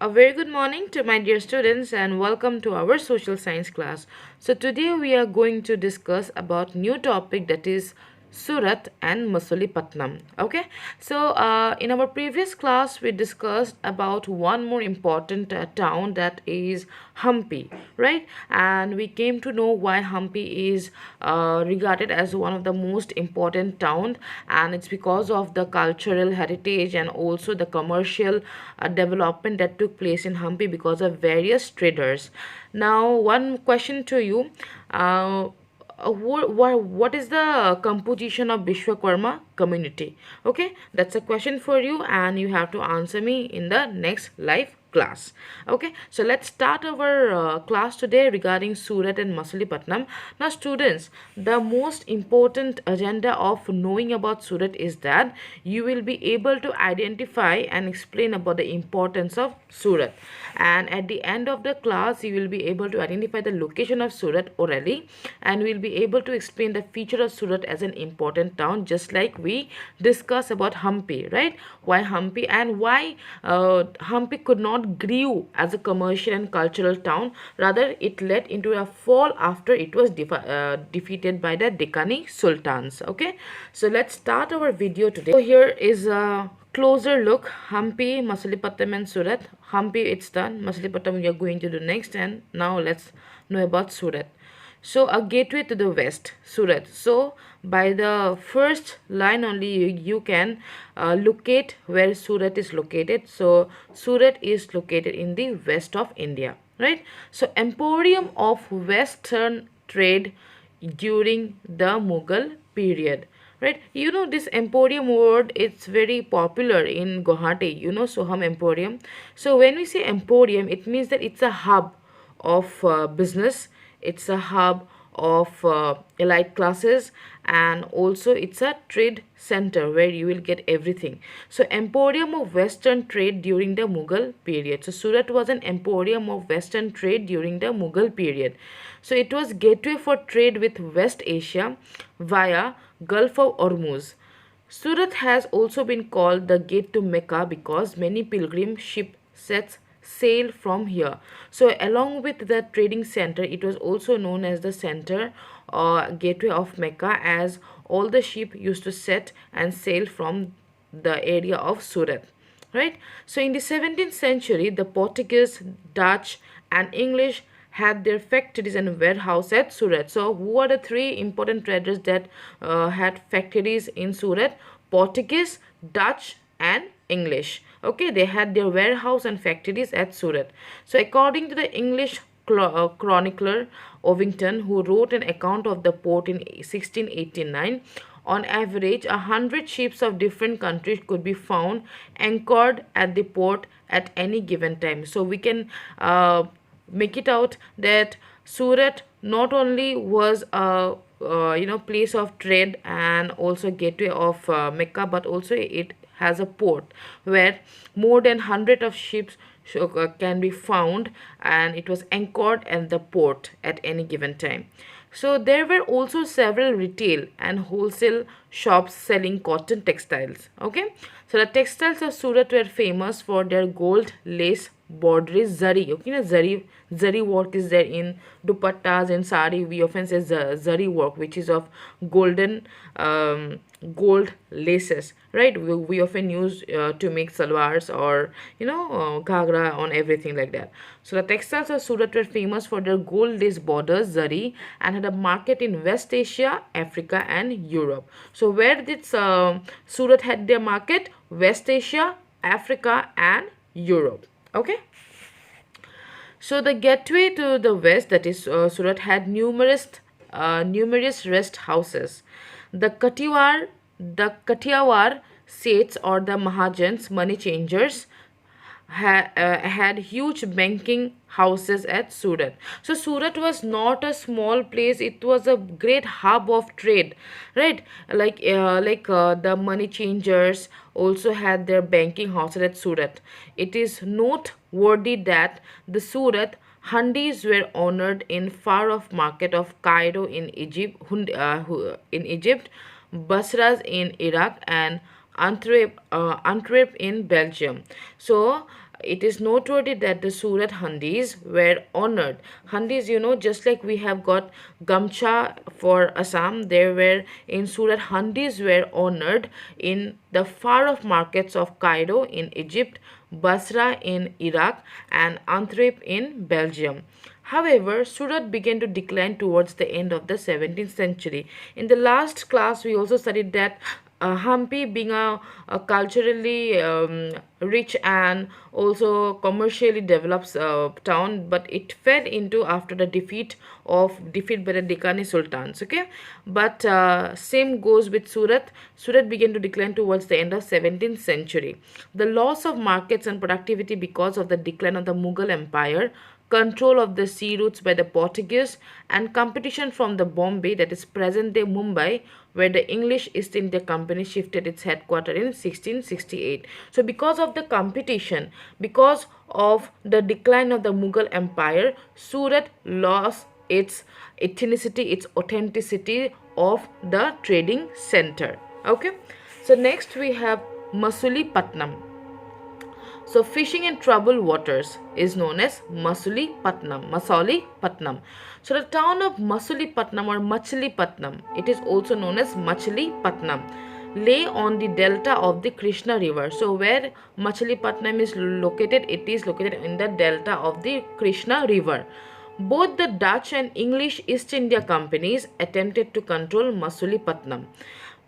A very good morning to my dear students and welcome to our social science class. So today we are going to discuss about new topic that is Surat and MASULIPATNam. Okay, so in our previous class we discussed about one more important town, that is Hampi, right? And we came to know why Hampi is regarded as one of the most important town, and it's because of the cultural heritage and also the commercial development that took place in Hampi because of various traders. Now, one question to you. What is the composition of Vishwakarma community? Okay, that's a question for you, and you have to answer me in the next live class. Okay, so let's start our class today regarding Surat and Masulipatnam. Now students, the most important agenda of knowing about Surat is that you will be able to identify and explain about the importance of Surat, and at the end of the class you will be able to identify the location of Surat orally, and will be able to explain the feature of Surat as an important town, just like we discuss about Hampi, right? Why Hampi and why Hampi could not grew as a commercial and cultural town. Rather, it led into a fall after it was defeated by the Deccani Sultans. Okay, so let's start our video today. So here is a closer look. Hampi, Masulipatnam and Surat. Hampi, it's done. Masulipatnam we are going to do next, and now let's know about Surat. So a gateway to the west, Surat. So by the first line only you can locate where Surat is located. So Surat is located in the west of India, right? So emporium of western trade during the Mughal period, right? You know this emporium word, it's very popular in Guwahati, you know, Soham Emporium. So when we say emporium, it means that it's a hub of business, it's a hub of elite classes, and also it's a trade center where you will get everything. So emporium of western trade during the Mughal period. So Surat was an emporium of western trade during the Mughal period. So it was gateway for trade with West Asia via Gulf of Hormuz. Surat has also been called the gate to Mecca because many pilgrim ship sets sail from here. So along with the trading center, it was also known as the center or gateway of Mecca, as all the ship used to set and sail from the area of Surat, right? So in the 17th century, the Portuguese, Dutch and English had their factories and warehouse at Surat. So who are the three important traders that had factories in Surat? Portuguese, Dutch and English. Okay, they had their warehouse and factories at Surat. So according to the English chronicler Ovington, who wrote an account of the port in 1689, on average 100 ships of different countries could be found anchored at the port at any given time. So we can make it out that Surat not only was a place of trade and also gateway of Mecca, but also it has a port where more than 100 of ships can be found, and it was anchored at the port at any given time. So there were also several retail and wholesale shops selling cotton textiles. Okay, so the textiles of Surat were famous for their gold lace bordery zari. Okay, you know, zari work is there in dupattas and sari. We often say zari work, which is of golden gold laces, right? We often use to make salwars or ghagra on everything like that. So the textiles of Surat were famous for their gold lace borders zari, and had a market in West Asia, Africa and Europe. So where did Surat had their market? West Asia, Africa and Europe. Okay, so the gateway to the west, that is Surat, had numerous rest houses. The Kathiawar Seths, or the Mahajans, money changers, had huge banking houses at Surat. So Surat was not a small place; it was a great hub of trade, right? Like the money changers also had their banking houses at Surat. It is noteworthy that the Surat Handis were honored in far-off market of Cairo in Egypt, Basras in Iraq, and Antwerp in Belgium. So it is noteworthy that the Surat Handis were honored. Handis, just like we have got Gamcha for Assam, there were in Surat Handis were honored in the far off markets of Cairo in Egypt, Basra in Iraq, and Antwerp in Belgium. However, Surat began to decline towards the end of the 17th century. In the last class, we also studied that Hampi, being a culturally rich and also commercially developed town, but it fell into after the defeat by the Deccanese sultans. Okay, but same goes with Surat. Surat began to decline towards the end of 17th century. The loss of markets and productivity because of the decline of the Mughal Empire, control of the sea routes by the Portuguese, and competition from the Bombay, that is present day Mumbai, where the English East India Company shifted its headquarters in 1668. So, because of the competition, because of the decline of the Mughal Empire, Surat lost its ethnicity, its authenticity of the trading center. Okay, so next we have Masulipatnam. So fishing in troubled waters is known as Masulipatnam. So the town of Masulipatnam or Machilipatnam, it is also known as Machilipatnam, lay on the delta of the Krishna river. So where Machilipatnam is located, it is located in the delta of the Krishna river. Both the Dutch and English East India companies attempted to control Masulipatnam.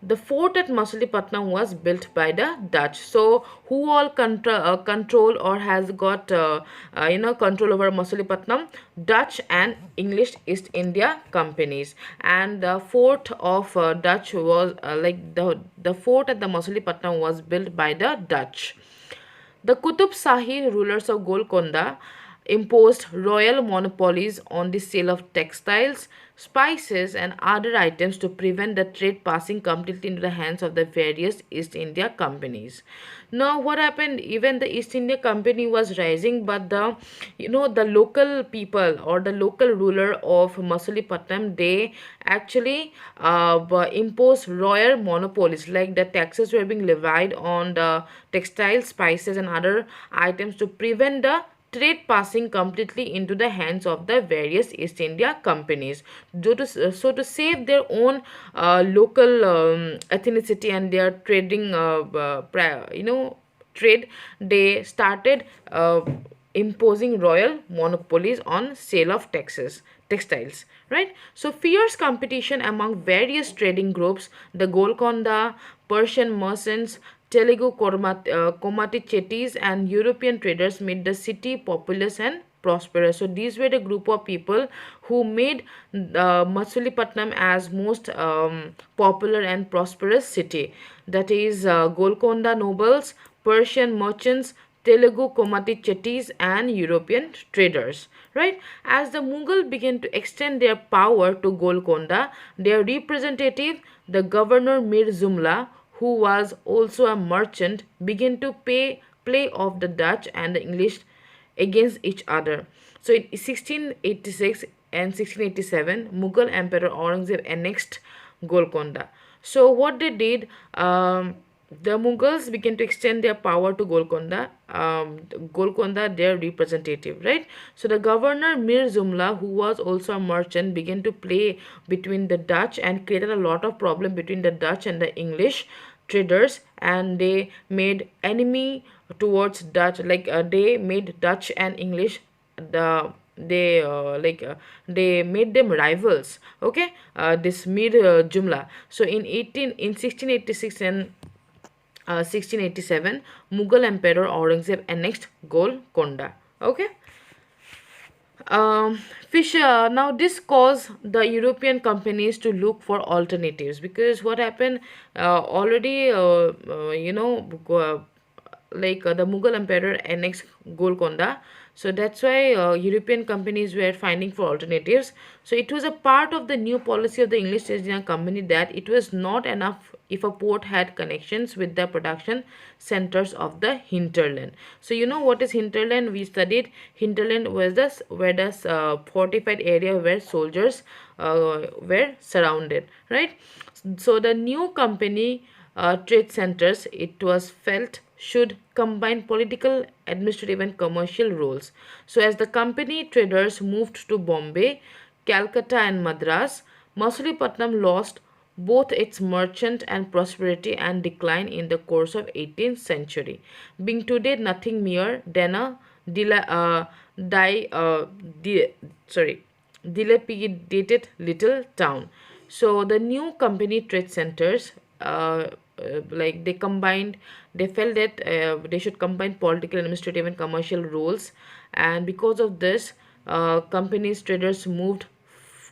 The fort at Masulipatnam was built by the Dutch. So, who all control or has got control over Masulipatnam? Dutch and English East India companies. And the fort of Dutch was the fort at the Masulipatnam was built by the Dutch. The Qutub Shahi rulers of Golconda imposed royal monopolies on the sale of textiles, spices, and other items to prevent the trade passing completely into the hands of the various East India companies. Now, what happened? Even the East India Company was rising, but the local people or the local ruler of Masulipatnam, they actually imposed royal monopolies, like the taxes were being levied on the textiles, spices, and other items to prevent the trade passing completely into the hands of the various East India companies. So to save their own local ethnicity and their trading, trade, they started imposing royal monopolies on sale of textiles, right? So fierce competition among various trading groups, the Golconda, Persian merchants, Telugu Komati Chettis, and European traders made the city populous and prosperous. So these were the group of people who made Masulipatnam as most popular and prosperous city. That is Golconda nobles, Persian merchants, Telugu Komati Chettis, and European traders. Right? As the Mughal began to extend their power to Golconda, their representative, the governor Mir Jumla, who was also a merchant, began to play off the Dutch and the English against each other. So in 1686 and 1687, Mughal Emperor Aurangzeb annexed Golconda. So what they did, the Mughals began to extend their power to Golconda, their representative, right? So the governor Mir Jumla, who was also a merchant, began to play between the Dutch and created a lot of problem between the Dutch and the English traders, and they made enemy towards Dutch. They made Dutch and English they made them rivals. Okay, this Mir Jumla. So in 1686 and 1687, Mughal Emperor Aurangzeb annexed Golconda. Okay. Now this caused the European companies to look for alternatives, because what happened, already the Mughal Emperor annexed Golconda. So that's why European companies were finding for alternatives. So it was a part of the new policy of the English East India Company that it was not enough if a port had connections with the production centers of the hinterland. So you know what is hinterland? We studied hinterland was where the fortified area where soldiers were surrounded, right? So the new company trade centers, it was felt should combine political, administrative, and commercial roles. So, as the company traders moved to Bombay, Calcutta, and Madras, Masulipatam lost both its merchant and prosperity and decline in the course of 18th century, being today nothing mere than a dila- di- di- sorry dilapidated little town. So the new company trade centers, like they felt that they should combine political, administrative, and commercial roles, and because of this, companies traders moved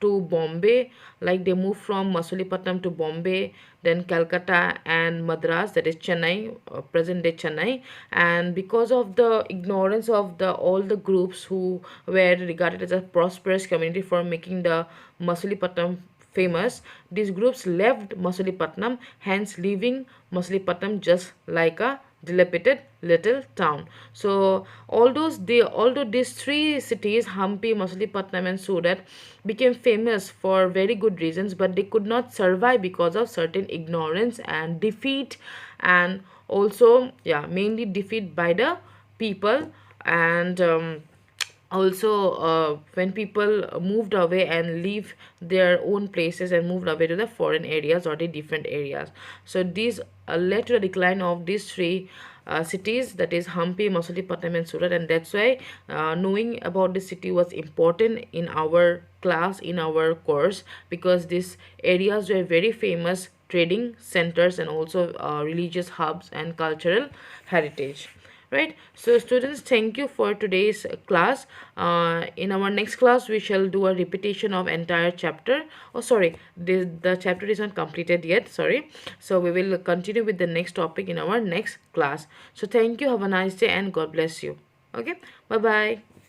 to Bombay, like they moved from Masulipatam to Bombay, then Calcutta and Madras, that is Chennai, present day Chennai. And because of the ignorance of the all the groups who were regarded as a prosperous community for making the Masulipatam famous, these groups left Masulipatam, hence leaving Masulipatam just like a dilapidated little town. So although these three cities, Hampi, Masulipatam, and Surat, became famous for very good reasons, but they could not survive because of certain ignorance and defeat, and also, yeah, mainly defeat by the people. And also, when people moved away and leave their own places and moved away to the foreign areas or the different areas, so these led to the decline of these three cities, that is Hampi, Masulipatam, and Surat. And that's why knowing about this city was important in our class, in our course, because these areas were very famous trading centers and also religious hubs and cultural heritage. Right, so students, thank you for today's class. In our next class we shall do a repetition of entire chapter. Oh, sorry, the chapter is not completed yet, sorry. So we will continue with the next topic in our next class. So thank you, have a nice day, and God bless you. Okay, bye bye.